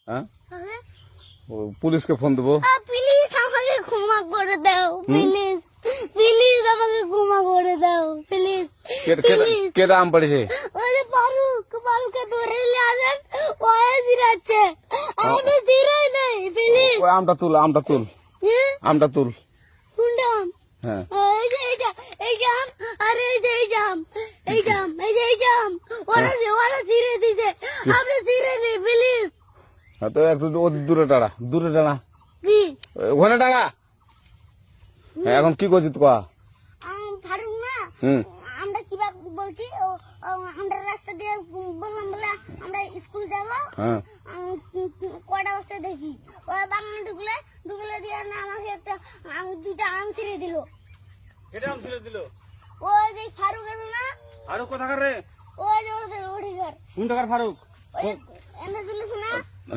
হ্যাঁ পুলিশকে ফোন দেবো। প্লিজ আমাকে ক্ষমা করে দাও, প্লিজ প্লিজ আমাকে ক্ষমা করে দাও, প্লিজ। কেটা আম পড়েছে? ওই যে ফারুককে ধরে নিয়ে আসেন, ওয়ে জিরাচ্ছে, আমি তো জিরাই নাই, প্লিজ। ওই আমটা তুল আমটা তুল। কোনটা আম? হ্যাঁ এই যে আম, আরে এই যে আম, এই আম, ওরা জিরে দিছে, আপনি জিরে নেই, প্লিজ। তো একটু দূরে দাঁড়া কি ওখানে দাঁড়া। এখন কি করছিস কয়া? ফারুক না, আমরা কিভাবে বলছি, আমরা রাস্তা দিয়ে বললাম বলে আমরা স্কুল যাবো, কটা বস্তা দেখি ওই বাগানে ঢুকলে দিয়ে না আমাকে একটা দুইটা আম ছিঁড়ে দিল। ওই যে ফারুক এলো না, ফারুক কোথাকার রে? ওই যে ওঠে ঘর কোন টাকার ফারুক? ওই এনে দিলিস না,